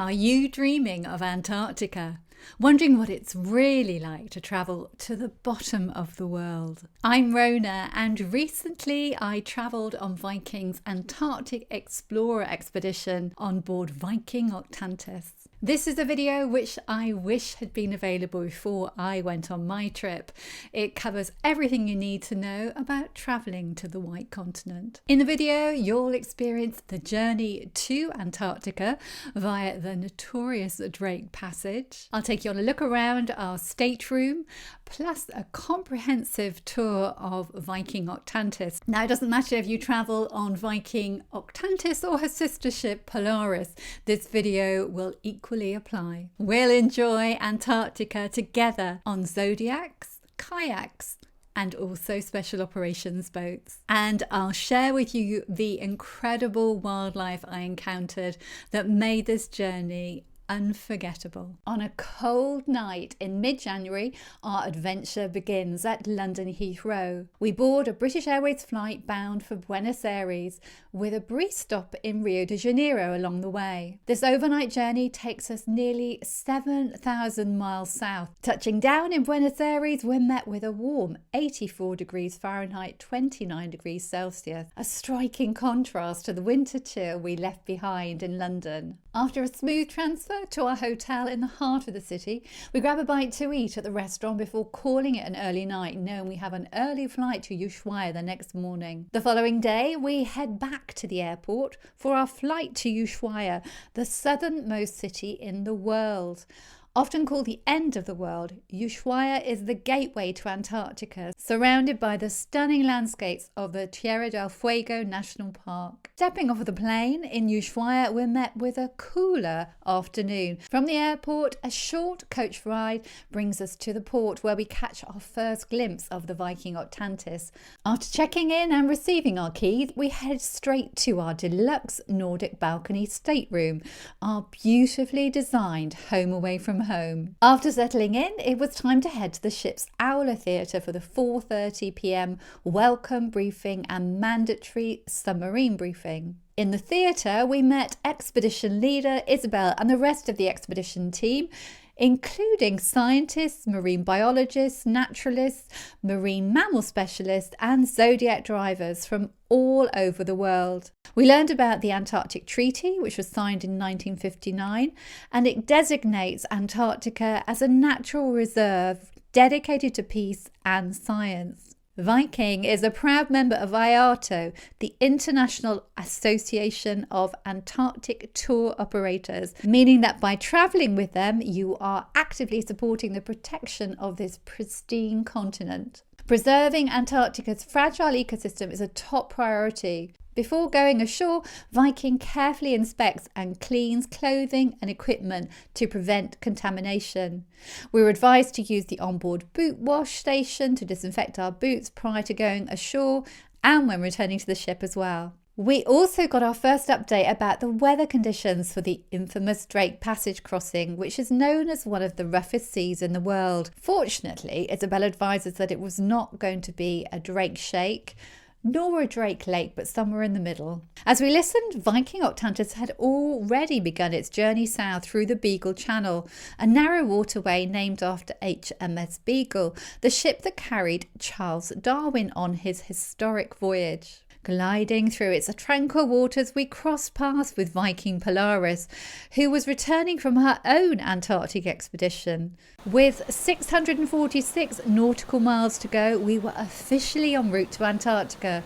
Are you dreaming of Antarctica? Wondering what it's really like to travel to the bottom of the world? I'm Rona, and recently I travelled on Viking's Antarctic Explorer expedition on board Viking Octantis. This is a video which I wish had been available before I went on my trip. It covers everything you need to know about travelling to the White Continent. In the video, you'll experience the journey to Antarctica via the notorious Drake Passage. I'll take you on a look around our stateroom, plus a comprehensive tour of Viking Octantis. Now, it doesn't matter if you travel on Viking Octantis or her sister ship Polaris, this video will equally apply. We'll enjoy Antarctica together on Zodiacs, kayaks, and also special operations boats. And I'll share with you the incredible wildlife I encountered that made this journey unforgettable. On a cold night in mid-January, our adventure begins at London Heathrow. We board a British Airways flight bound for Buenos Aires, with a brief stop in Rio de Janeiro along the way. This overnight journey takes us nearly 7,000 miles south. Touching down in Buenos Aires, we're met with a warm 84 degrees Fahrenheit, 29 degrees Celsius, a striking contrast to the winter chill we left behind in London. After a smooth transfer to our hotel in the heart of the city, we grab a bite to eat at the restaurant before calling it an early night, knowing we have an early flight to Ushuaia the next morning. The following day, we head back to the airport for our flight to Ushuaia, the southernmost city in the world. Often called the end of the world, Ushuaia is the gateway to Antarctica, surrounded by the stunning landscapes of the Tierra del Fuego National Park. Stepping off of the plane in Ushuaia, we're met with a cooler afternoon. From the airport, a short coach ride brings us to the port, where we catch our first glimpse of the Viking Octantis. After checking in and receiving our keys, we head straight to our deluxe Nordic balcony stateroom, our beautifully designed home away from home. After settling in, it was time to head to the ship's Aula Theatre for the 4:30 p.m. welcome briefing and mandatory submarine briefing. In the theatre, we met expedition leader Isabel and the rest of the expedition team, including scientists, marine biologists, naturalists, marine mammal specialists, and Zodiac drivers from all over the world. We learned about the Antarctic Treaty, which was signed in 1959, and it designates Antarctica as a natural reserve dedicated to peace and science. Viking is a proud member of IATO, the International Association of Antarctic Tour Operators, meaning that by travelling with them, you are actively supporting the protection of this pristine continent. Preserving Antarctica's fragile ecosystem is a top priority. Before going ashore, Viking carefully inspects and cleans clothing and equipment to prevent contamination. We were advised to use the onboard boot wash station to disinfect our boots prior to going ashore and when returning to the ship as well. We also got our first update about the weather conditions for the infamous Drake Passage crossing, which is known as one of the roughest seas in the world. Fortunately, Isabel advised us that it was not going to be a Drake Shake, nor a Drake Lake, but somewhere in the middle. As we listened, Viking Octantis had already begun its journey south through the Beagle Channel, a narrow waterway named after HMS Beagle, the ship that carried Charles Darwin on his historic voyage. Gliding through its tranquil waters, we crossed paths with Viking Polaris, who was returning from her own Antarctic expedition. With 646 nautical miles to go, we were officially en route to Antarctica,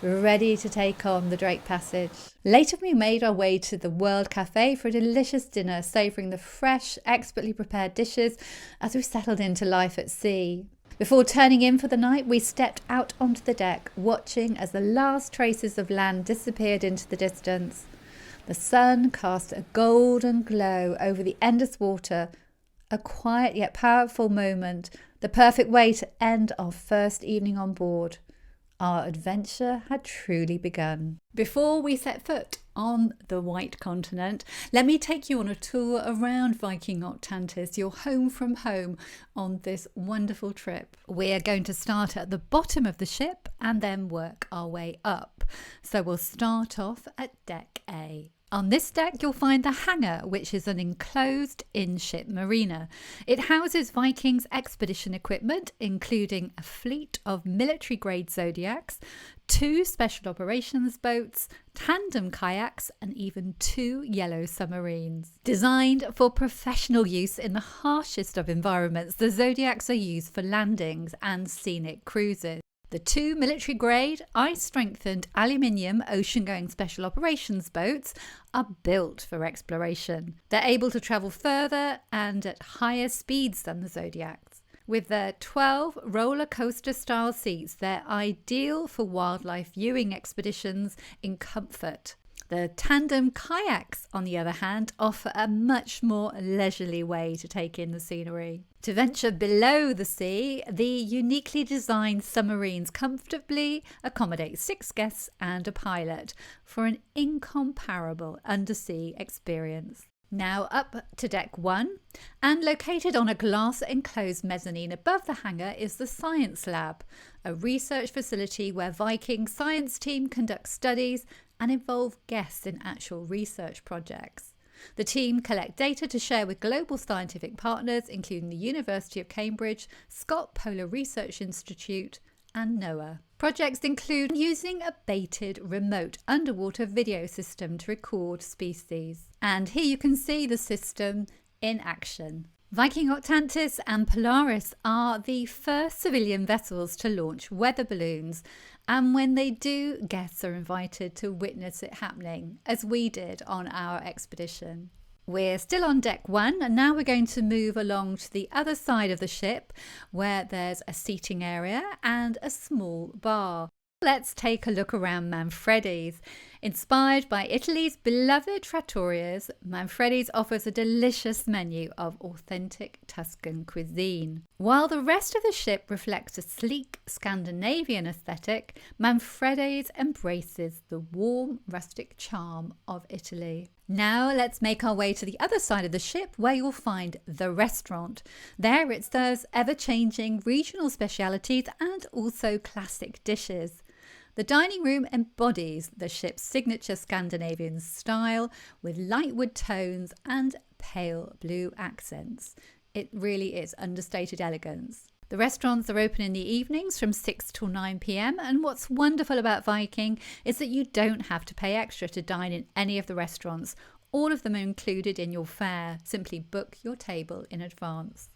ready to take on the Drake Passage. Later, we made our way to the World Cafe for a delicious dinner, savouring the fresh, expertly prepared dishes as we settled into life at sea. Before turning in for the night, we stepped out onto the deck, watching as the last traces of land disappeared into the distance. The sun cast a golden glow over the endless water, a quiet yet powerful moment, the perfect way to end our first evening on board. Our adventure had truly begun. Before we set foot on the White Continent, let me take you on a tour around Viking Octantis, your home from home, on this wonderful trip. We are going to start at the bottom of the ship and then work our way up. So we'll start off at Deck A. On this deck, you'll find the Hangar, which is an enclosed in-ship marina. It houses Vikings expedition equipment, including a fleet of military-grade Zodiacs, 2 special operations boats, tandem kayaks, and even 2 yellow submarines. Designed for professional use in the harshest of environments, the Zodiacs are used for landings and scenic cruises. The 2 military-grade, ice-strengthened aluminium ocean-going special operations boats are built for exploration. They're able to travel further and at higher speeds than the Zodiacs. With their 12 roller coaster-style seats, they're ideal for wildlife viewing expeditions in comfort. The tandem kayaks, on the other hand, offer a much more leisurely way to take in the scenery. To venture below the sea, the uniquely designed submarines comfortably accommodate 6 guests and a pilot for an incomparable undersea experience. Now up to deck 1, and located on a glass-enclosed mezzanine above the hangar is the Science Lab, a research facility where Viking science team conducts studies and involve guests in actual research projects. The team collect data to share with global scientific partners, including the University of Cambridge, Scott Polar Research Institute, and NOAA. Projects include using a baited remote underwater video system to record species. And here you can see the system in action. Viking Octantis and Polaris are the first civilian vessels to launch weather balloons, and when they do, guests are invited to witness it happening, as we did on our expedition. We're still on deck 1, and now we're going to move along to the other side of the ship, where there's a seating area and a small bar. Let's take a look around Manfredi's. Inspired by Italy's beloved trattorias, Manfredi's offers a delicious menu of authentic Tuscan cuisine. While the rest of the ship reflects a sleek Scandinavian aesthetic, Manfredi's embraces the warm, rustic charm of Italy. Now let's make our way to the other side of the ship, where you'll find the restaurant. There it serves ever-changing regional specialities and also classic dishes. The dining room embodies the ship's signature Scandinavian style with light wood tones and pale blue accents. It really is understated elegance. The restaurants are open in the evenings from 6 till 9 p.m, and what's wonderful about Viking is that you don't have to pay extra to dine in any of the restaurants. All of them are included in your fare. Simply book your table in advance.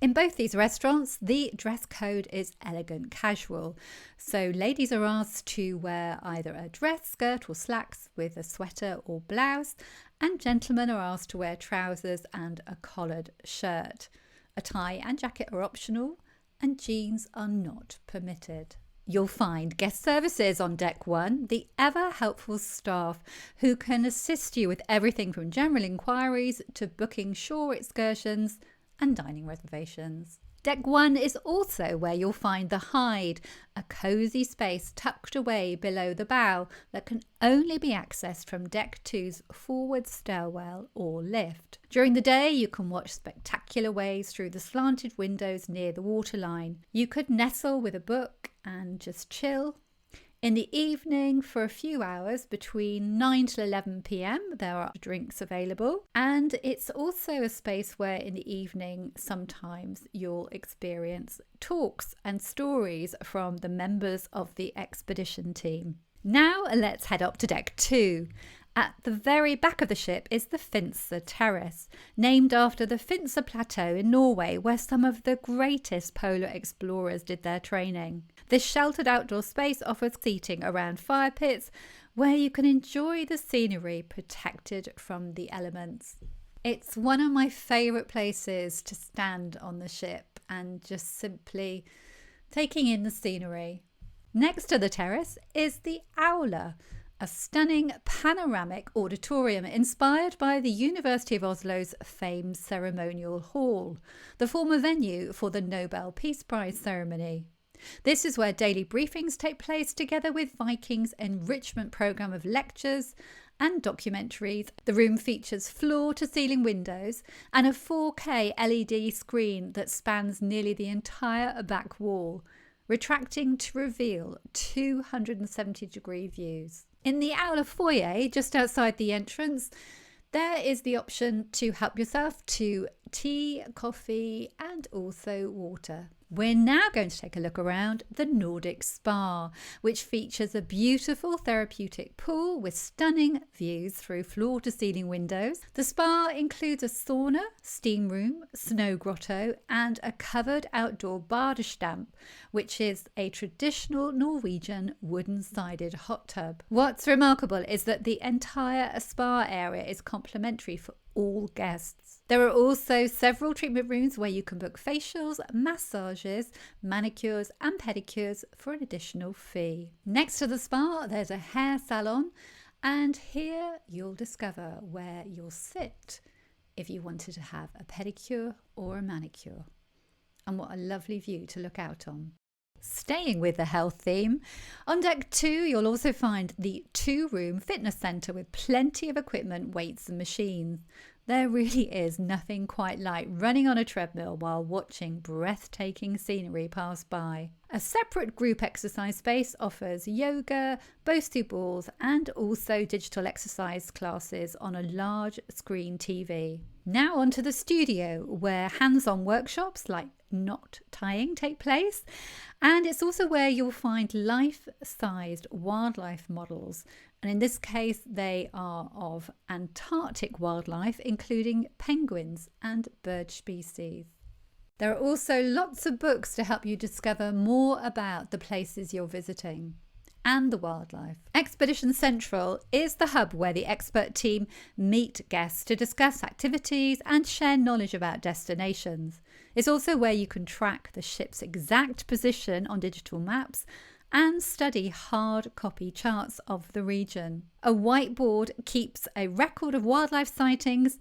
In both these restaurants, the dress code is elegant casual. So ladies are asked to wear either a dress, skirt or slacks with a sweater or blouse, and gentlemen are asked to wear trousers and a collared shirt. A tie and jacket are optional, and jeans are not permitted. You'll find guest services on deck 1, the ever helpful staff who can assist you with everything from general inquiries to booking shore excursions and dining reservations. Deck 1 is also where you'll find the Hide, a cosy space tucked away below the bow that can only be accessed from deck 2's forward stairwell or lift. During the day, you can watch spectacular waves through the slanted windows near the waterline. You could nestle with a book and just chill. In the evening, for a few hours between 9 till 11 p.m, there are drinks available. And it's also a space where in the evening, sometimes you'll experience talks and stories from the members of the expedition team. Now let's head up to deck 2. At the very back of the ship is the Finse Terrace, named after the Finse Plateau in Norway, where some of the greatest polar explorers did their training. This sheltered outdoor space offers seating around fire pits, where you can enjoy the scenery protected from the elements. It's one of my favourite places to stand on the ship and just simply taking in the scenery. Next to the terrace is the Aula, a stunning panoramic auditorium inspired by the University of Oslo's famed ceremonial hall, the former venue for the Nobel Peace Prize ceremony. This is where daily briefings take place together with Viking's enrichment programme of lectures and documentaries. The room features floor-to-ceiling windows and a 4K LED screen that spans nearly the entire back wall, retracting to reveal 270-degree views. In the Aula foyer, just outside the entrance, there is the option to help yourself to tea, coffee, and also water. We're now going to take a look around the Nordic Spa, which features a beautiful therapeutic pool with stunning views through floor-to-ceiling windows. The spa includes a sauna, steam room, snow grotto, and a covered outdoor badestamp, which is a traditional Norwegian wooden-sided hot tub. What's remarkable is that the entire spa area is complimentary for all guests. There are also several treatment rooms where you can book facials, massages, manicures and pedicures for an additional fee. Next to the spa, there's a hair salon, and here you'll discover where you'll sit if you wanted to have a pedicure or a manicure. And what a lovely view to look out on. Staying with the health theme, on deck 2 you'll also find the 2-room fitness centre with plenty of equipment, weights and machines. There really is nothing quite like running on a treadmill while watching breathtaking scenery pass by. A separate group exercise space offers yoga, Bosu balls and also digital exercise classes on a large screen TV. Now onto the studio, where hands-on workshops like knot tying take place, and it's also where you'll find life-sized wildlife models, and in this case they are of Antarctic wildlife, including penguins and bird species. There are also lots of books to help you discover more about the places you're visiting and the wildlife. Expedition Central is the hub where the expert team meet guests to discuss activities and share knowledge about destinations. It's also where you can track the ship's exact position on digital maps and study hard copy charts of the region. A whiteboard keeps a record of wildlife sightings,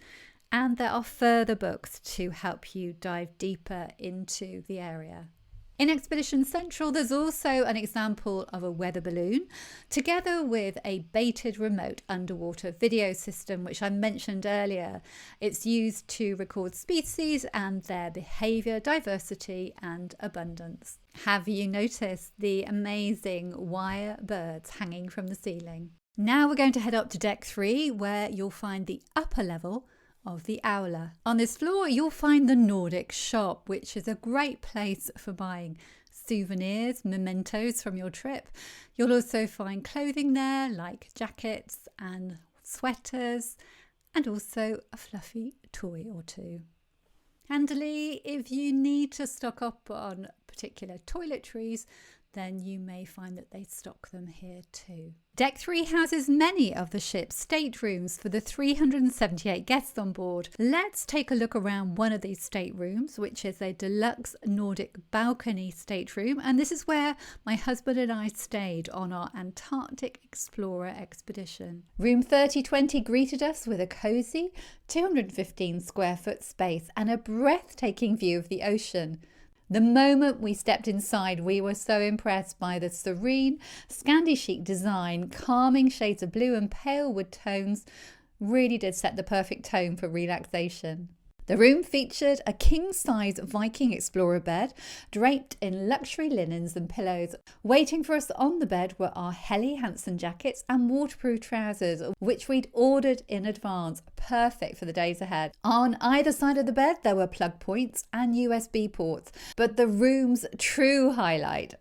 and there are further books to help you dive deeper into the area. In Expedition Central, there's also an example of a weather balloon, together with a baited remote underwater video system, which I mentioned earlier. It's used to record species and their behaviour, diversity and abundance. Have you noticed the amazing wire birds hanging from the ceiling? Now we're going to head up to deck 3, where you'll find the upper level of the Aula. On this floor you'll find the Nordic shop, which is a great place for buying souvenirs, mementos from your trip. You'll also find clothing there like jackets and sweaters, and also a fluffy toy or two. Handily, if you need to stock up on particular toiletries, then you may find that they stock them here too. Deck 3 houses many of the ship's staterooms for the 378 guests on board. Let's take a look around one of these staterooms, which is a deluxe Nordic balcony stateroom, and this is where my husband and I stayed on our Antarctic Explorer expedition. Room 3020 greeted us with a cosy 215 square foot space and a breathtaking view of the ocean. The moment we stepped inside, we were so impressed by the serene, Scandi chic design. Calming shades of blue and pale wood tones really did set the perfect tone for relaxation. The room featured a king-size Viking Explorer bed draped in luxury linens and pillows. Waiting for us on the bed were our Helly Hansen jackets and waterproof trousers, which we'd ordered in advance, perfect for the days ahead. On either side of the bed there were plug points and USB ports, but the room's true highlight,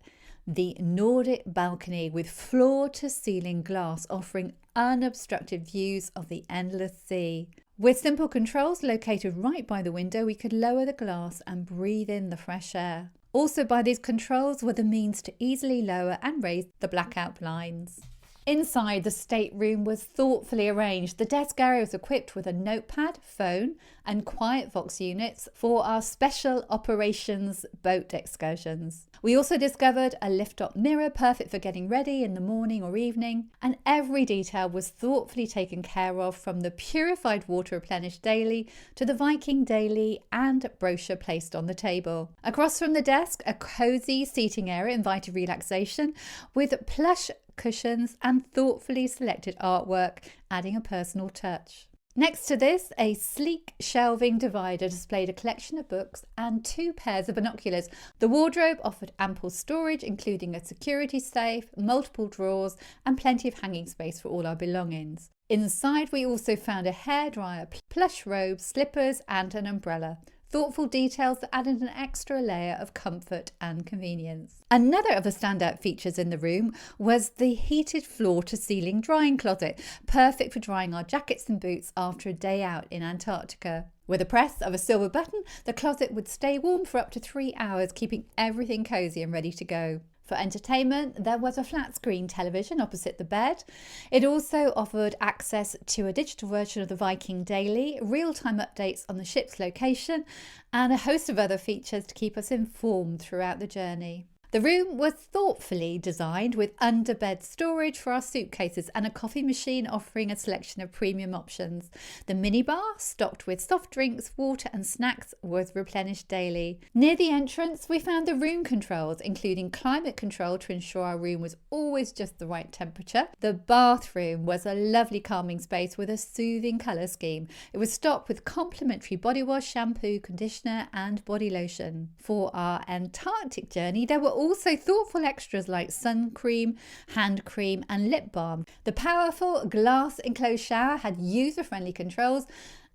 the Nordic balcony with floor-to-ceiling glass offering unobstructed views of the endless sea. With simple controls located right by the window, we could lower the glass and breathe in the fresh air. Also by these controls were the means to easily lower and raise the blackout blinds. Inside, the stateroom was thoughtfully arranged. The desk area was equipped with a notepad, phone and quiet vox units for our special operations boat excursions. We also discovered a lift-up mirror, perfect for getting ready in the morning or evening, and every detail was thoughtfully taken care of, from the purified water replenished daily to the Viking daily and brochure placed on the table. Across from the desk, a cosy seating area invited relaxation with plush cushions and thoughtfully selected artwork, adding a personal touch. Next to this, a sleek shelving divider displayed a collection of books and 2 pairs of binoculars. The wardrobe offered ample storage, including a security safe, multiple drawers, and plenty of hanging space for all our belongings. Inside, we also found a hairdryer, plush robes, slippers, and an umbrella. Thoughtful details that added an extra layer of comfort and convenience. Another of the standout features in the room was the heated floor-to-ceiling drying closet, perfect for drying our jackets and boots after a day out in Antarctica. With a press of a silver button, the closet would stay warm for up to 3 hours, keeping everything cosy and ready to go. For entertainment, there was a flat screen television opposite the bed. It also offered access to a digital version of the Viking Daily, real-time updates on the ship's location, and a host of other features to keep us informed throughout the journey. The room was thoughtfully designed with under-bed storage for our suitcases and a coffee machine offering a selection of premium options. The minibar, stocked with soft drinks, water and snacks, was replenished daily. Near the entrance, we found the room controls, including climate control to ensure our room was always just the right temperature. The bathroom was a lovely calming space with a soothing colour scheme. It was stocked with complimentary body wash, shampoo, conditioner and body lotion. For our Antarctic journey, there were also thoughtful extras like sun cream, hand cream and lip balm. The powerful glass enclosed shower had user-friendly controls,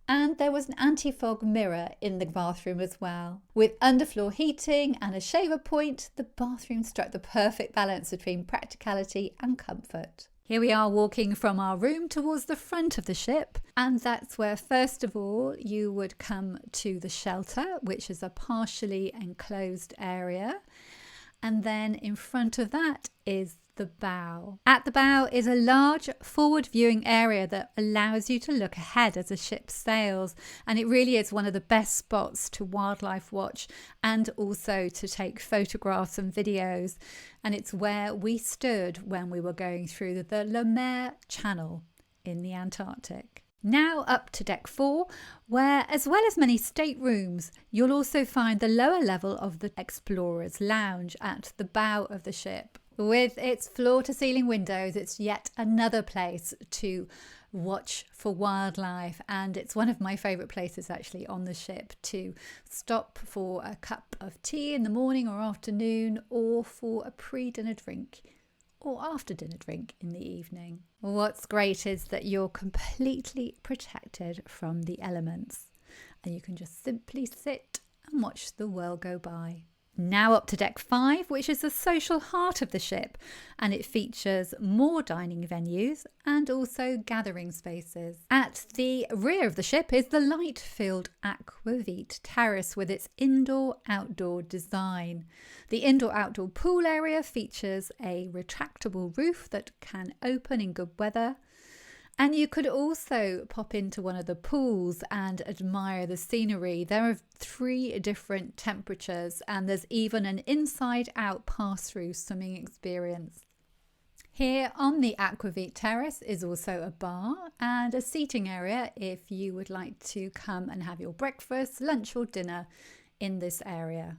and there was an anti-fog mirror in the bathroom as well. With underfloor heating and a shaver point, the bathroom struck the perfect balance between practicality and comfort. Here we are walking from our room towards the front of the ship, and that's where first of all you would come to the shelter, which is a partially enclosed area. And then in front of that is the bow. At the bow is a large forward viewing area that allows you to look ahead as the ship sails, and it really is one of the best spots to wildlife watch and also to take photographs and videos, and it's where we stood when we were going through the Lemaire Channel in the Antarctic. Now up to deck 4, where as well as many staterooms, you'll also find the lower level of the Explorer's Lounge at the bow of the ship. With its floor-to-ceiling windows, it's yet another place to watch for wildlife, and it's one of my favourite places actually on the ship to stop for a cup of tea in the morning or afternoon, or for a pre-dinner drink or after dinner drink in the evening. What's great is that you're completely protected from the elements and you can just simply sit and watch the world go by. Now up to deck 5, which is the social heart of the ship, and it features more dining venues and also gathering spaces. At the rear of the ship is the light-filled aquavit terrace with its indoor-outdoor design. The indoor-outdoor pool area features a retractable roof that can open in good weather. And you could also pop into one of the pools and admire the scenery. There are 3 different temperatures, and there's even an inside-out pass-through swimming experience. Here on the Aquavit Terrace is also a bar and a seating area if you would like to come and have your breakfast, lunch or dinner in this area.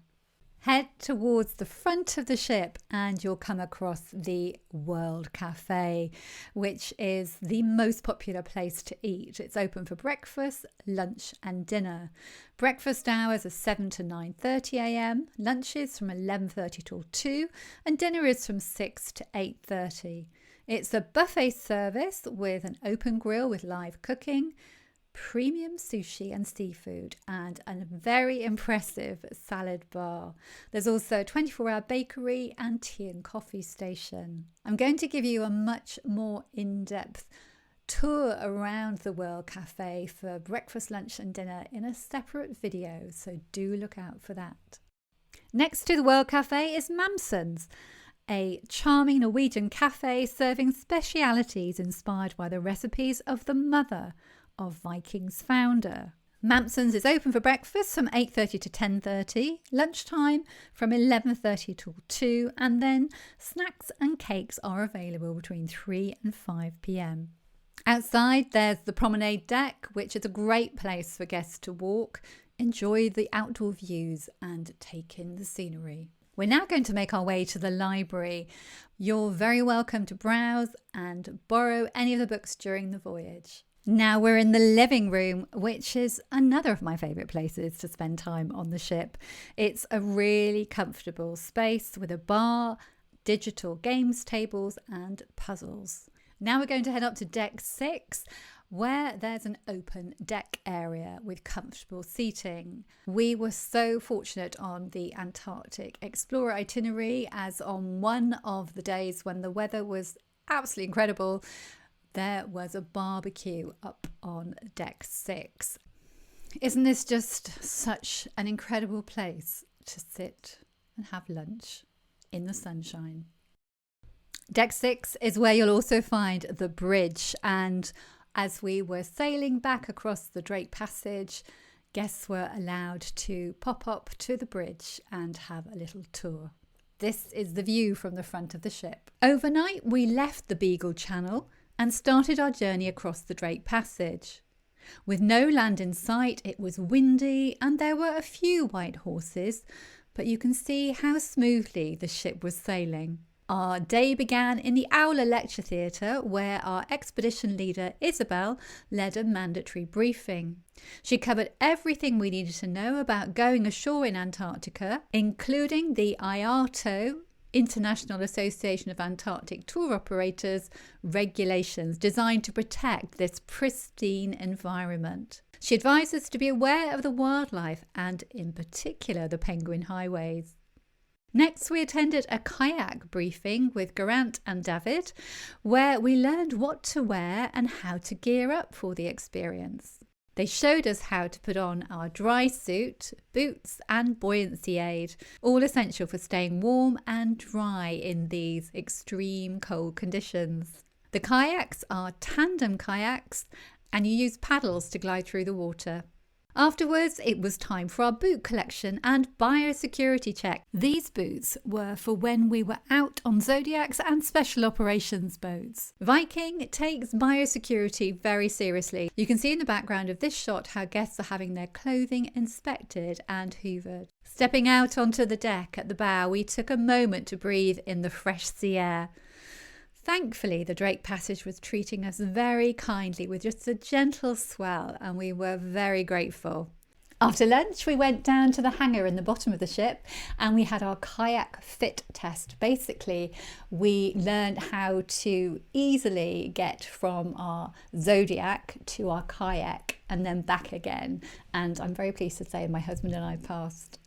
Head towards the front of the ship and you'll come across the World Cafe, which is the most popular place to eat. It's open for breakfast, lunch and dinner. Breakfast hours are 7 to 9:30 a.m, lunch is from 11:30 till 2, and dinner is from 6 to 8:30. It's a buffet service with an open grill with live cooking, premium sushi and seafood, and a very impressive salad bar. There's also a 24-hour bakery and tea and coffee station. I'm going to give you a much more in-depth tour around the World Cafe for breakfast, lunch and dinner in a separate video, so do look out for that. Next to the World Cafe is Mamsen's, a charming Norwegian cafe serving specialities inspired by the recipes of the mother of Viking's founder. Mamsen's is open for breakfast from 8:30 to 10:30, lunchtime from 11:30 till 2, and then snacks and cakes are available between 3 and 5 p.m. Outside there's the promenade deck, which is a great place for guests to walk, enjoy the outdoor views and take in the scenery. We're now going to make our way to the library. You're very welcome to browse and borrow any of the books during the voyage. Now we're in the living room, which is another of my favourite places to spend time on the ship. It's a really comfortable space with a bar, digital games tables and puzzles. Now we're going to head up to deck 6, where there's an open deck area with comfortable seating. We were so fortunate on the Antarctic Explorer itinerary, as on one of the days when the weather was absolutely incredible, there was a barbecue up on deck 6. Isn't this just such an incredible place to sit and have lunch in the sunshine? Deck 6 is where you'll also find the bridge, and as we were sailing back across the Drake Passage, guests were allowed to pop up to the bridge and have a little tour. This is the view from the front of the ship. Overnight, we left the Beagle Channel and started our journey across the Drake Passage. With no land in sight, it was windy and there were a few white horses, but you can see how smoothly the ship was sailing. Our day began in the Aula Lecture Theatre, where our expedition leader Isabel led a mandatory briefing. She covered everything we needed to know about going ashore in Antarctica, including the IATO, International Association of Antarctic Tour Operators, regulations designed to protect this pristine environment. She advised us to be aware of the wildlife and, in particular, the penguin highways. Next, we attended a kayak briefing with Geraint and David, where we learned what to wear and how to gear up for the experience. They showed us how to put on our dry suit, boots and buoyancy aid, all essential for staying warm and dry in these extreme cold conditions. The kayaks are tandem kayaks and you use paddles to glide through the water. Afterwards, it was time for our boot collection and biosecurity check. These boots were for when we were out on Zodiacs and special operations boats. Viking takes biosecurity very seriously. You can see in the background of this shot how guests are having their clothing inspected and hoovered. Stepping out onto the deck at the bow, we took a moment to breathe in the fresh sea air. Thankfully, the Drake Passage was treating us very kindly with just a gentle swell, and we were very grateful. After lunch, we went down to the hangar in the bottom of the ship and we had our kayak fit test. Basically, we learned how to easily get from our Zodiac to our kayak and then back again. And I'm very pleased to say my husband and I passed.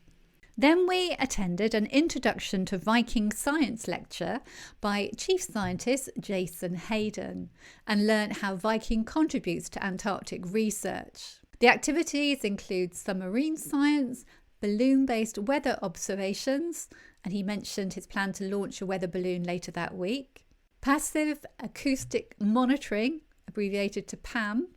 Then we attended an introduction to Viking science lecture by Chief Scientist Jason Hayden and learnt how Viking contributes to Antarctic research. The activities include submarine science, balloon-based weather observations, and he mentioned his plan to launch a weather balloon later that week, passive acoustic monitoring, abbreviated to PAM.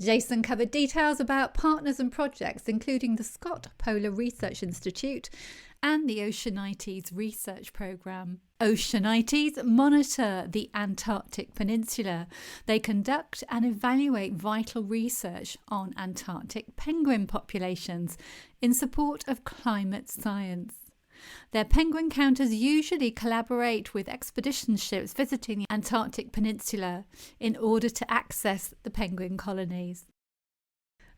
Jason covered details about partners and projects, including the Scott Polar Research Institute and the Oceanites Research Programme. Oceanites monitor the Antarctic Peninsula. They conduct and evaluate vital research on Antarctic penguin populations in support of climate science. Their penguin counters usually collaborate with expedition ships visiting the Antarctic Peninsula in order to access the penguin colonies.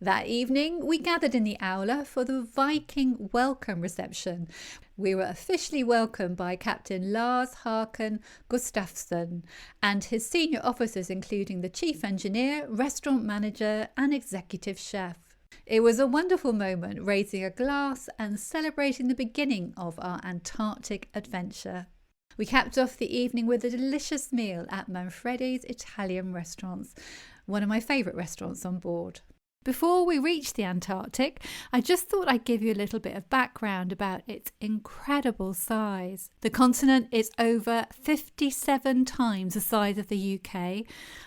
That evening, we gathered in the Aula for the Viking welcome reception. We were officially welcomed by Captain Lars Håkan Gustafsson and his senior officers, including the chief engineer, restaurant manager and executive chef. It was a wonderful moment, raising a glass and celebrating the beginning of our Antarctic adventure. We capped off the evening with a delicious meal at Manfredi's Italian restaurants, one of my favourite restaurants on board. Before we reached the Antarctic, I just thought I'd give you a little bit of background about its incredible size. The continent is over 57 times the size of the UK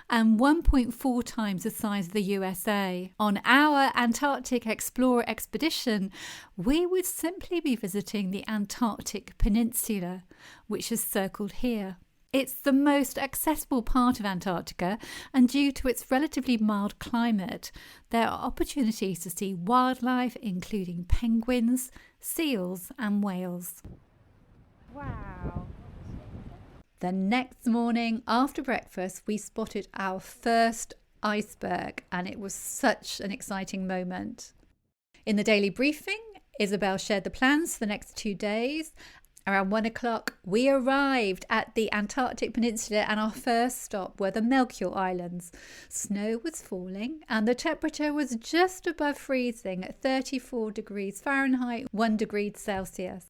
and 1.4 times the size of the USA. On our Antarctic Explorer expedition, we would simply be visiting the Antarctic Peninsula, which is circled here. It's the most accessible part of Antarctica, and due to its relatively mild climate, there are opportunities to see wildlife, including penguins, seals and whales. Wow! The next morning, after breakfast, we spotted our first iceberg, and it was such an exciting moment. In the daily briefing, Isabel shared the plans for the next 2 days. Around 1 o'clock, we arrived at the Antarctic Peninsula, and our first stop were the Melchior Islands. Snow was falling and the temperature was just above freezing at 34 degrees Fahrenheit, 1 degree Celsius.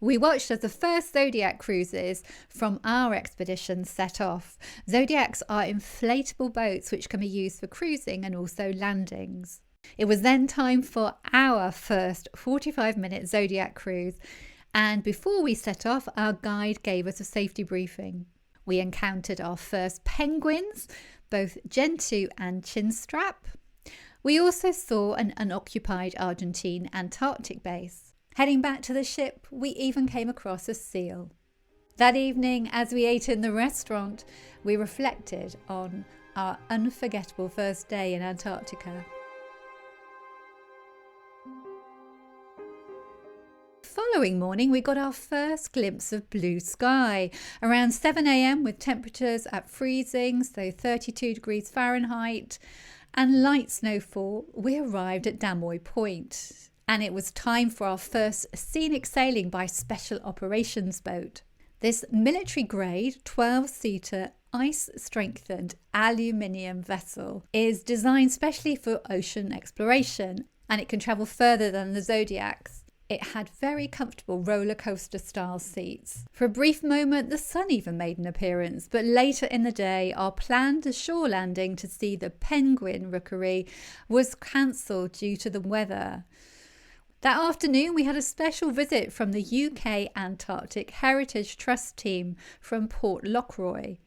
We watched as the first Zodiac cruises from our expedition set off. Zodiacs are inflatable boats which can be used for cruising and also landings. It was then time for our first 45-minute Zodiac cruise. And before we set off, our guide gave us a safety briefing. We encountered our first penguins, both Gentoo and Chinstrap. We also saw an unoccupied Argentine Antarctic base. Heading back to the ship, we even came across a seal. That evening, as we ate in the restaurant, we reflected on our unforgettable first day in Antarctica. Following morning, we got our first glimpse of blue sky around 7 a.m. with temperatures at freezing, so 32 degrees Fahrenheit, and light snowfall. We arrived at Damoy Point, and it was time for our first scenic sailing by special operations boat. This military-grade 12-seater ice-strengthened aluminium vessel is designed specially for ocean exploration, and it can travel further than the Zodiacs. It had very comfortable roller coaster style seats. For a brief moment, the sun even made an appearance, but later in the day, our planned shore landing to see the penguin rookery was cancelled due to the weather. That afternoon, we had a special visit from the UK Antarctic Heritage Trust team from Port Lockroy,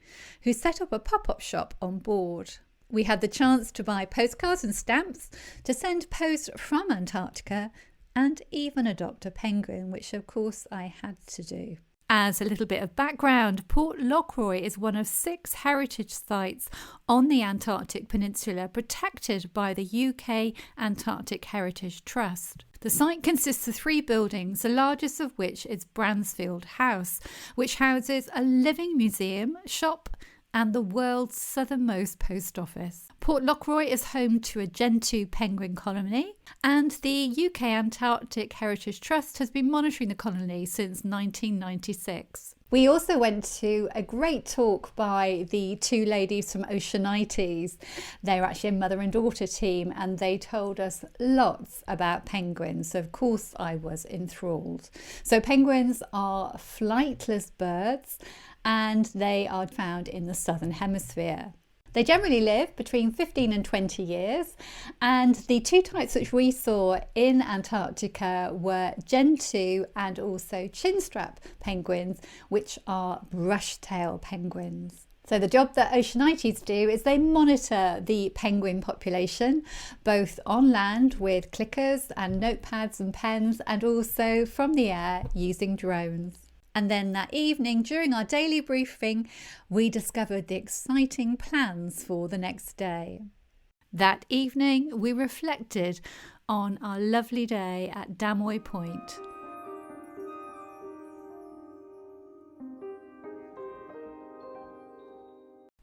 who set up a pop-up shop on board. We had the chance to buy postcards and stamps to send post from Antarctica, and even adopt a penguin, which of course I had to do. As a little bit of background, Port Lockroy is one of 6 heritage sites on the Antarctic Peninsula protected by the UK Antarctic Heritage Trust. The site consists of 3 buildings, the largest of which is Bransfield House, which houses a living museum, shop, and the world's southernmost post office. Port Lockroy is home to a Gentoo penguin colony, and the UK Antarctic Heritage Trust has been monitoring the colony since 1996. We also went to a great talk by the 2 ladies from Oceanites. They're actually a mother and daughter team, and they told us lots about penguins. So of course I was enthralled. So penguins are flightless birds, and they are found in the southern hemisphere. They generally live between 15 and 20 years, and the 2 types which we saw in Antarctica were Gentoo and also chinstrap penguins, which are brush-tail penguins. So the job that Oceanites do is they monitor the penguin population, both on land with clickers and notepads and pens, and also from the air using drones. And then that evening, during our daily briefing, we discovered the exciting plans for the next day. That evening, we reflected on our lovely day at Damoy Point.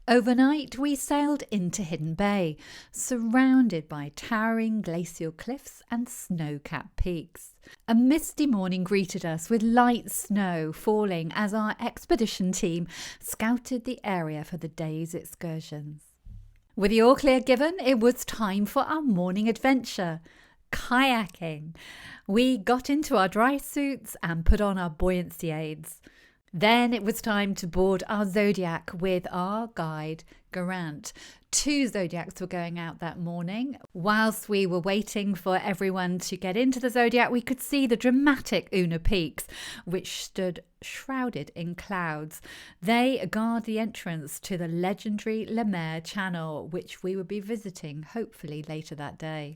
Overnight, we sailed into Hidden Bay, surrounded by towering glacial cliffs and snow-capped peaks. A misty morning greeted us with light snow falling as our expedition team scouted the area for the day's excursions. With the all clear given, it was time for our morning adventure, kayaking. We got into our dry suits and put on our buoyancy aids. Then it was time to board our Zodiac with our guide, Garant. 2 Zodiacs were going out that morning. Whilst we were waiting for everyone to get into the Zodiac, we could see the dramatic Una Peaks, which stood shrouded in clouds. They guard the entrance to the legendary Lemaire Channel, which we would be visiting hopefully later that day.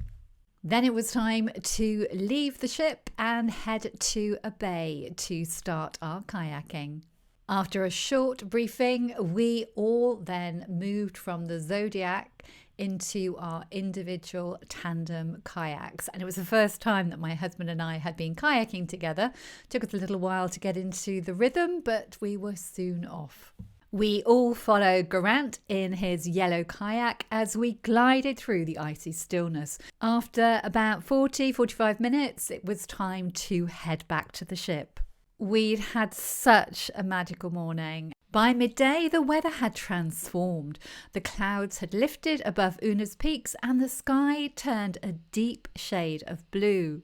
Then it was time to leave the ship and head to a bay to start our kayaking. After a short briefing, we all then moved from the Zodiac into our individual tandem kayaks. And it was the first time that my husband and I had been kayaking together. It took us a little while to get into the rhythm, but we were soon off. We all followed Garant in his yellow kayak as we glided through the icy stillness. After about 45 minutes, it was time to head back to the ship. We'd had such a magical morning. By midday, the weather had transformed. The clouds had lifted above Una's peaks and the sky turned a deep shade of blue.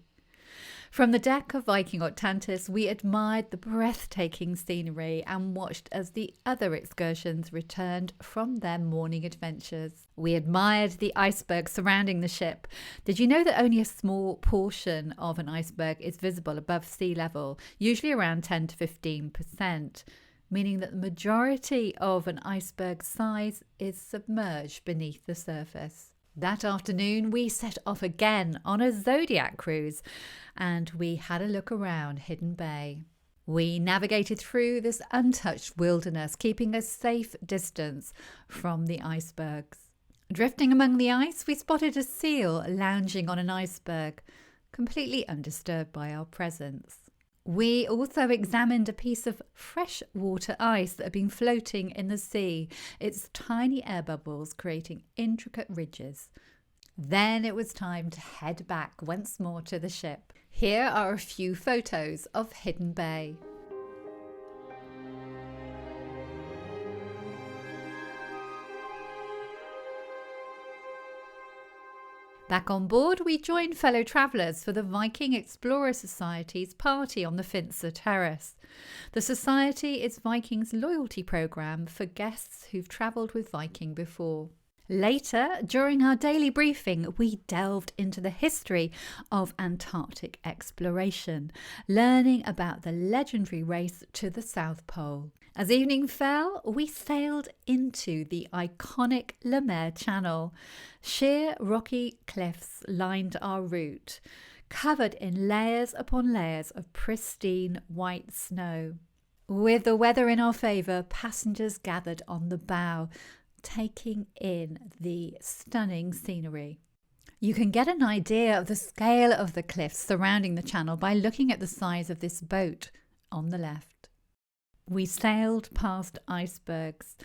From the deck of Viking Octantis, we admired the breathtaking scenery and watched as the other excursions returned from their morning adventures. We admired the icebergs surrounding the ship. Did you know that only a small portion of an iceberg is visible above sea level, usually around 10 to 15%, meaning that the majority of an iceberg size is submerged beneath the surface? That afternoon, we set off again on a Zodiac cruise and we had a look around Hidden Bay. We navigated through this untouched wilderness, keeping a safe distance from the icebergs. Drifting among the ice, we spotted a seal lounging on an iceberg, completely undisturbed by our presence. We also examined a piece of freshwater ice that had been floating in the sea, its tiny air bubbles creating intricate ridges. Then it was time to head back once more to the ship. Here are a few photos of Hidden Bay. Back on board, we joined fellow travellers for the Viking Explorer Society's party on the Finzer Terrace. The Society is Viking's loyalty programme for guests who've travelled with Viking before. Later, during our daily briefing, we delved into the history of Antarctic exploration, learning about the legendary race to the South Pole. As evening fell, we sailed into the iconic Lemaire Channel. Sheer rocky cliffs lined our route, covered in layers upon layers of pristine white snow. With the weather in our favour, passengers gathered on the bow, taking in the stunning scenery. You can get an idea of the scale of the cliffs surrounding the channel by looking at the size of this boat on the left. We sailed past icebergs,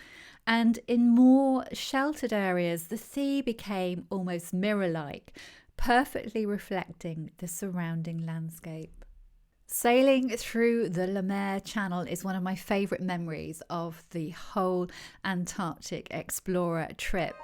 and in more sheltered areas, the sea became almost mirror-like, perfectly reflecting the surrounding landscape. Sailing through the Lemaire Channel is one of my favourite memories of the whole Antarctic Explorer trip.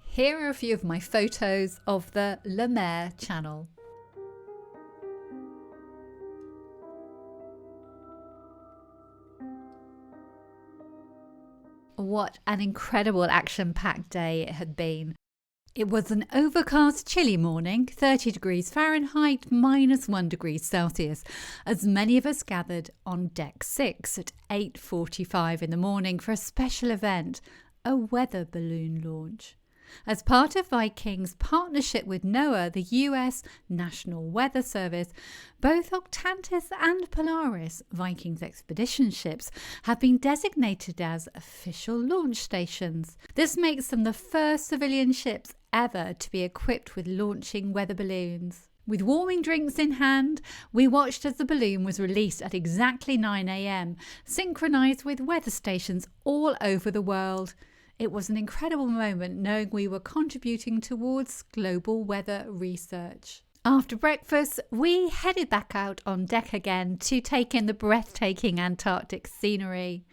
Here are a few of my photos of the Lemaire Channel. What an incredible action-packed day it had been. It was an overcast, chilly morning, 30 degrees Fahrenheit, -1 degrees Celsius, as many of us gathered on Deck 6 at 8:45 in the morning for a special event, a weather balloon launch. As part of Viking's partnership with NOAA, the US National Weather Service, both Octantis and Polaris, Viking's expedition ships, have been designated as official launch stations. This makes them the first civilian ships ever to be equipped with launching weather balloons. With warming drinks in hand, we watched as the balloon was released at exactly 9 a.m, synchronised with weather stations all over the world. It was an incredible moment knowing we were contributing towards global weather research. After breakfast, we headed back out on deck again to take in the breathtaking Antarctic scenery.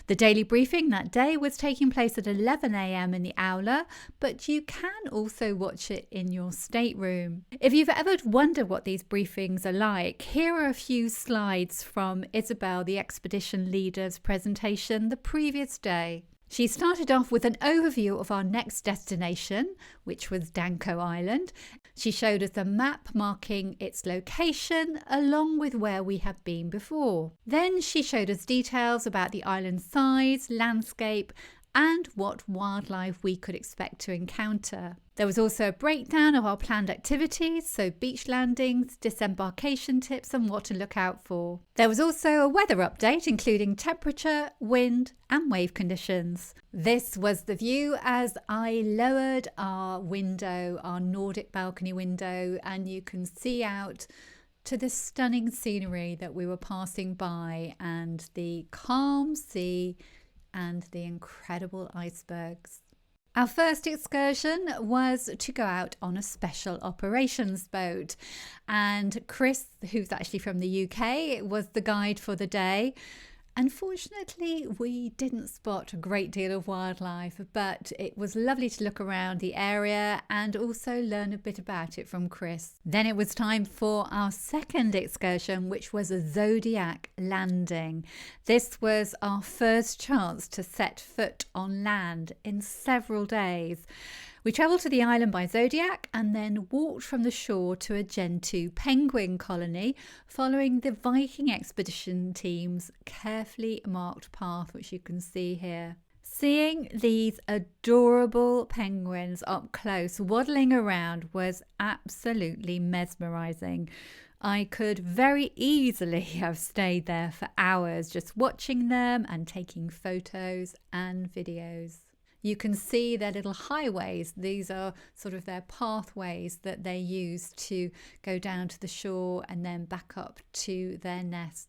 The daily briefing that day was taking place at 11 a.m. in the Aula, but you can also watch it in your stateroom. If you've ever wondered what these briefings are like, here are a few slides from Isabel, the expedition leader's presentation the previous day. She started off with an overview of our next destination, which was Danco Island. She showed us a map marking its location along with where we had been before. Then she showed us details about the island's size, landscape, and what wildlife we could expect to encounter. There was also a breakdown of our planned activities, so beach landings, disembarkation tips and what to look out for. There was also a weather update including temperature, wind and wave conditions. This was the view as I lowered our window, our Nordic balcony window, and you can see out to the stunning scenery that we were passing by and the calm sea and the incredible icebergs. Our first excursion was to go out on a special operations boat, and Chris, who's actually from the UK, was the guide for the day. Unfortunately, we didn't spot a great deal of wildlife, but it was lovely to look around the area and also learn a bit about it from Chris. Then it was time for our second excursion, which was a Zodiac landing. This was our first chance to set foot on land in several days. We travelled to the island by Zodiac and then walked from the shore to a Gentoo penguin colony, following the Viking expedition team's carefully marked path, which you can see here. Seeing these adorable penguins up close waddling around was absolutely mesmerising. I could very easily have stayed there for hours just watching them and taking photos and videos. You can see their little highways. These are sort of their pathways that they use to go down to the shore and then back up to their nests.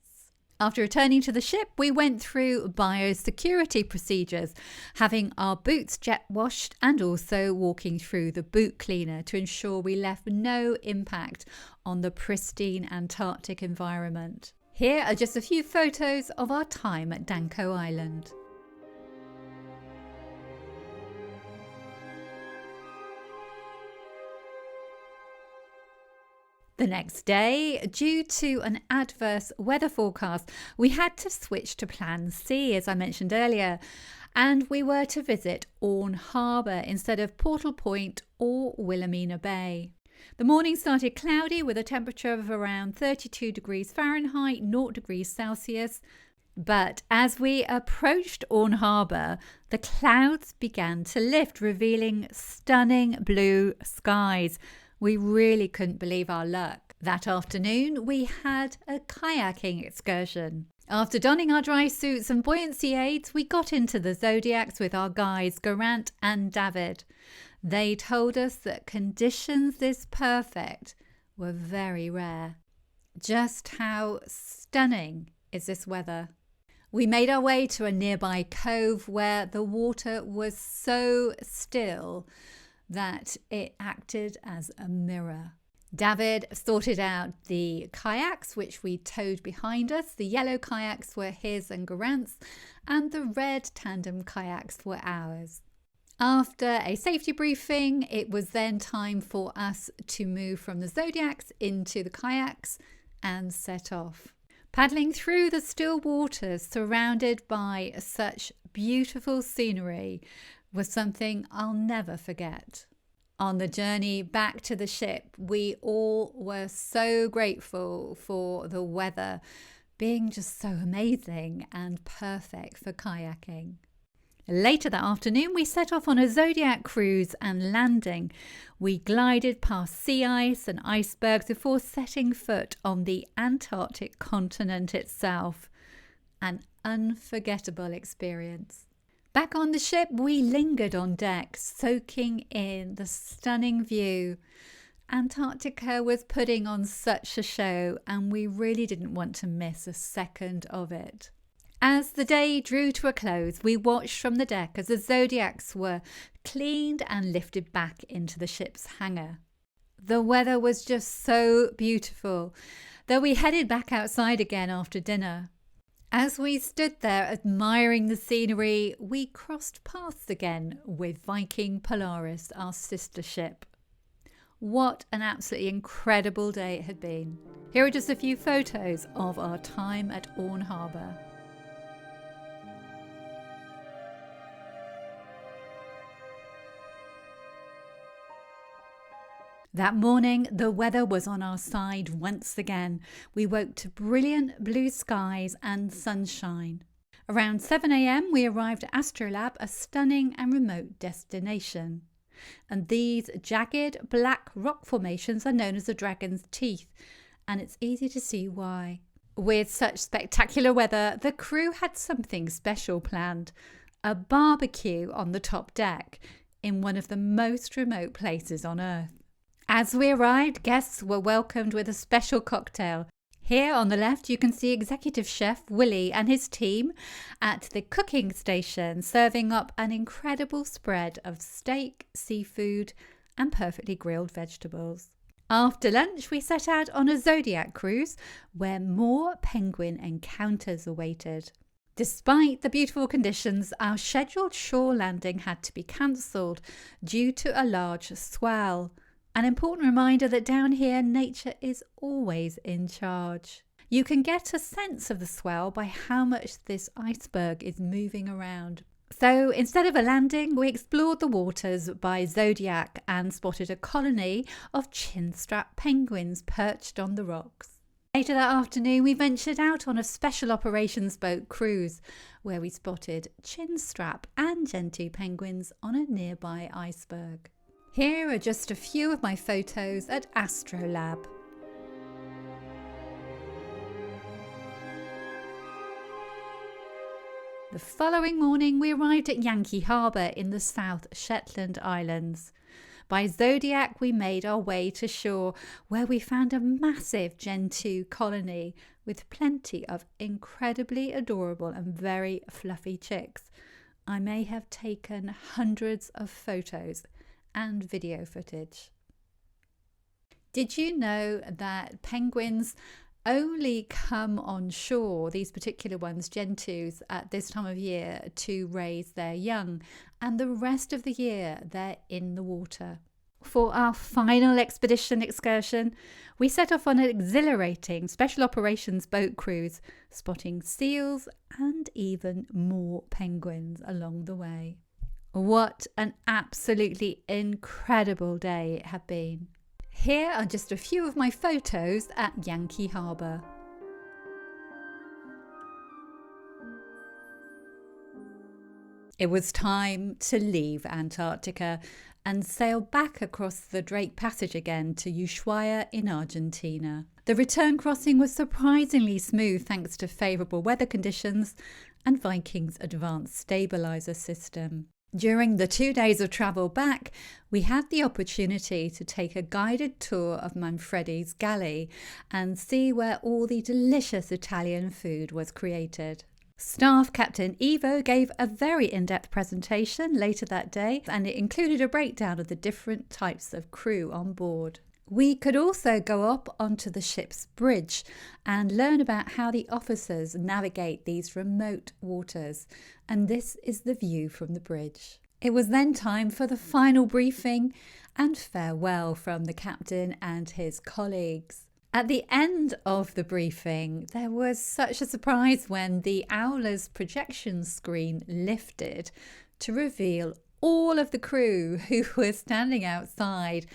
After returning to the ship, we went through biosecurity procedures, having our boots jet washed and also walking through the boot cleaner to ensure we left no impact on the pristine Antarctic environment. Here are just a few photos of our time at Danco Island. The next day, due to an adverse weather forecast, we had to switch to Plan C, as I mentioned earlier, and we were to visit Orne Harbour instead of Portal Point or Wilhelmina Bay. The morning started cloudy with a temperature of around 32 degrees Fahrenheit, 0 degrees Celsius. But as we approached Orne Harbour, the clouds began to lift, revealing stunning blue skies. We really couldn't believe our luck. That afternoon, we had a kayaking excursion. After donning our dry suits and buoyancy aids, we got into the Zodiacs with our guides Geraint and David. They told us that conditions this perfect were very rare. Just how stunning is this weather? We made our way to a nearby cove where the water was so still that it acted as a mirror. David sorted out the kayaks, which we towed behind us. The yellow kayaks were his and Geraint's, and the red tandem kayaks were ours. After a safety briefing, it was then time for us to move from the Zodiacs into the kayaks and set off. Paddling through the still waters surrounded by such beautiful scenery was something I'll never forget. On the journey back to the ship, we all were so grateful for the weather being just so amazing and perfect for kayaking. Later that afternoon, we set off on a Zodiac cruise and landing. We glided past sea ice and icebergs before setting foot on the Antarctic continent itself. An unforgettable experience. Back on the ship, we lingered on deck, soaking in the stunning view. Antarctica was putting on such a show, and we really didn't want to miss a second of it. As the day drew to a close, we watched from the deck as the Zodiacs were cleaned and lifted back into the ship's hangar. The weather was just so beautiful, though we headed back outside again after dinner. As we stood there admiring the scenery, we crossed paths again with Viking Polaris, our sister ship. What an absolutely incredible day it had been. Here are just a few photos of our time at Orne Harbour. That morning, the weather was on our side once again. We woke to brilliant blue skies and sunshine. Around 7 a.m, we arrived at Astrolabe, a stunning and remote destination. And these jagged black rock formations are known as the dragon's teeth, and it's easy to see why. With such spectacular weather, the crew had something special planned, a barbecue on the top deck in one of the most remote places on Earth. As we arrived, guests were welcomed with a special cocktail. Here on the left, you can see Executive Chef Willie and his team at the cooking station serving up an incredible spread of steak, seafood, and perfectly grilled vegetables. After lunch, we set out on a Zodiac cruise where more penguin encounters awaited. Despite the beautiful conditions, our scheduled shore landing had to be cancelled due to a large swell. An important reminder that down here, nature is always in charge. You can get a sense of the swell by how much this iceberg is moving around. So instead of a landing, we explored the waters by Zodiac and spotted a colony of chinstrap penguins perched on the rocks. Later that afternoon, we ventured out on a special operations boat cruise where we spotted chinstrap and gentoo penguins on a nearby iceberg. Here are just a few of my photos at Astrolabe. The following morning, we arrived at Yankee Harbour in the South Shetland Islands. By Zodiac, we made our way to shore, where we found a massive gentoo colony with plenty of incredibly adorable and very fluffy chicks. I may have taken hundreds of photos and video footage. Did you know that penguins only come on shore, these particular ones, gentoos, at this time of year to raise their young, and the rest of the year they're in the water? For our final expedition excursion, we set off on an exhilarating special operations boat cruise, spotting seals and even more penguins along the way. What an absolutely incredible day it had been. Here are just a few of my photos at Yankee Harbour. It was time to leave Antarctica and sail back across the Drake Passage again to Ushuaia in Argentina. The return crossing was surprisingly smooth thanks to favourable weather conditions and Viking's advanced stabiliser system. During the 2 days of travel back, we had the opportunity to take a guided tour of Manfredi's galley and see where all the delicious Italian food was created. Staff Captain Ivo gave a very in-depth presentation later that day, and it included a breakdown of the different types of crew on board. We could also go up onto the ship's bridge and learn about how the officers navigate these remote waters, and this is the view from the bridge. It was then time for the final briefing and farewell from the captain and his colleagues. At the end of the briefing, there was such a surprise when the Owler's projection screen lifted to reveal all of the crew who were standing outside,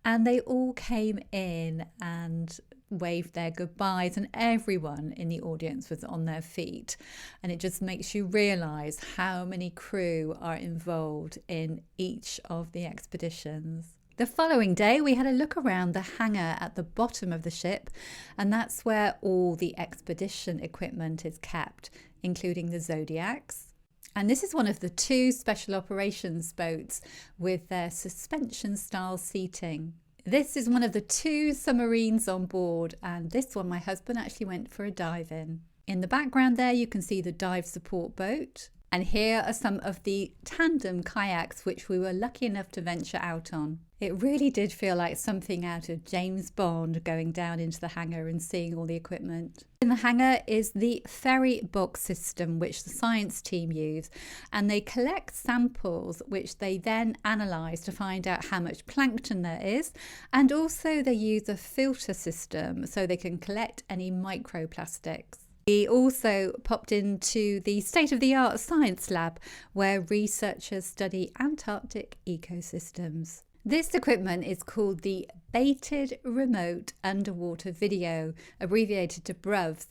and they all came in and waved their goodbyes, and everyone in the audience was on their feet. And it just makes you realise how many crew are involved in each of the expeditions. The following day, we had a look around the hangar at the bottom of the ship, and that's where all the expedition equipment is kept, including the Zodiacs. And this is one of the 2 special operations boats with their suspension-style seating. This is one of the 2 submarines on board, and this one my husband actually went for a dive in. In the background there, you can see the dive support boat. And here are some of the tandem kayaks which we were lucky enough to venture out on. It really did feel like something out of James Bond, going down into the hangar and seeing all the equipment. In the hangar is the ferry box system which the science team use, and they collect samples which they then analyse to find out how much plankton there is, and also they use a filter system so they can collect any microplastics. We also popped into the state-of-the-art science lab where researchers study Antarctic ecosystems. This equipment is called the Baited Remote Underwater Video, abbreviated to BRUVs,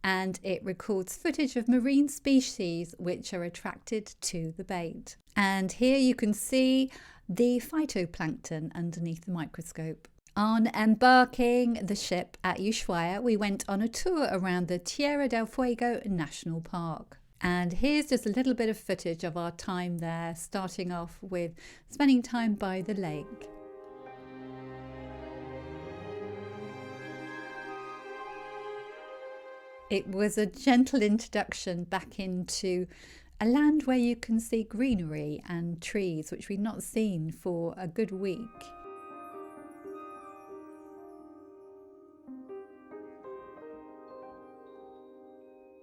and it records footage of marine species which are attracted to the bait. And here you can see the phytoplankton underneath the microscope. On embarking the ship at Ushuaia, we went on a tour around the Tierra del Fuego National Park. And here's just a little bit of footage of our time there, starting off with spending time by the lake. It was a gentle introduction back into a land where you can see greenery and trees, which we'd not seen for a good week.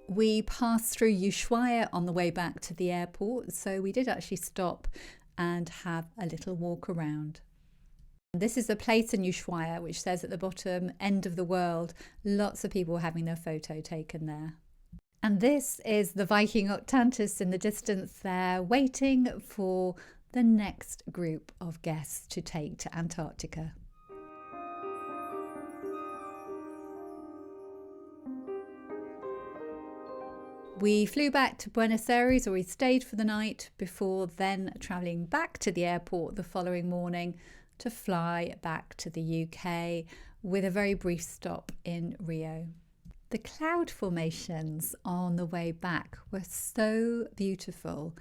We passed through Ushuaia on the way back to the airport, so we did actually stop and have a little walk around. This is a place in Ushuaia which says at the bottom, end of the world, lots of people having their photo taken there. And this is the Viking Octantis in the distance there, waiting for the next group of guests to take to Antarctica. We flew back to Buenos Aires, or we stayed for the night before then travelling back to the airport the following morning to fly back to the UK with a very brief stop in Rio. The cloud formations on the way back were so beautiful.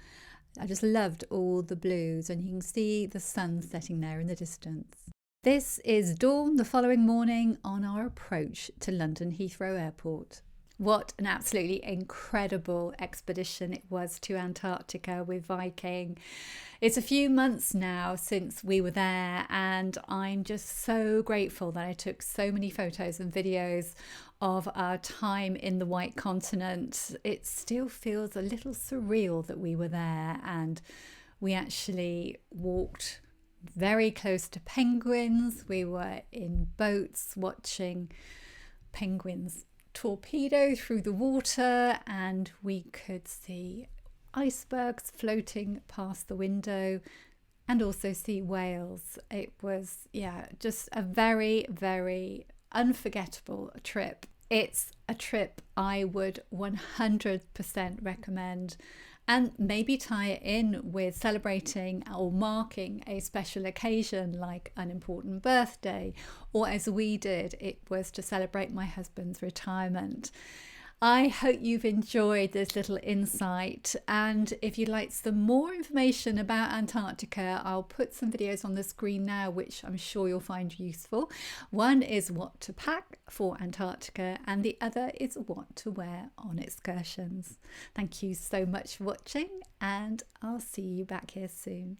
I just loved all the blues, and you can see the sun setting there in the distance. This is dawn the following morning on our approach to London Heathrow Airport. What an absolutely incredible expedition it was to Antarctica with Viking. It's a few months now since we were there, and I'm just so grateful that I took so many photos and videos of our time in the White Continent. It still feels a little surreal that we were there, and we actually walked very close to penguins. We were in boats watching penguins torpedo through the water, and we could see icebergs floating past the window and also see whales. It was, just a very, very unforgettable trip. It's a trip I would 100% recommend, and maybe tie it in with celebrating or marking a special occasion like an important birthday, or as we did, it was to celebrate my husband's retirement. I hope you've enjoyed this little insight, and if you'd like some more information about Antarctica, I'll put some videos on the screen now which I'm sure you'll find useful. One is what to pack for Antarctica, and the other is what to wear on excursions. Thank you so much for watching, and I'll see you back here soon.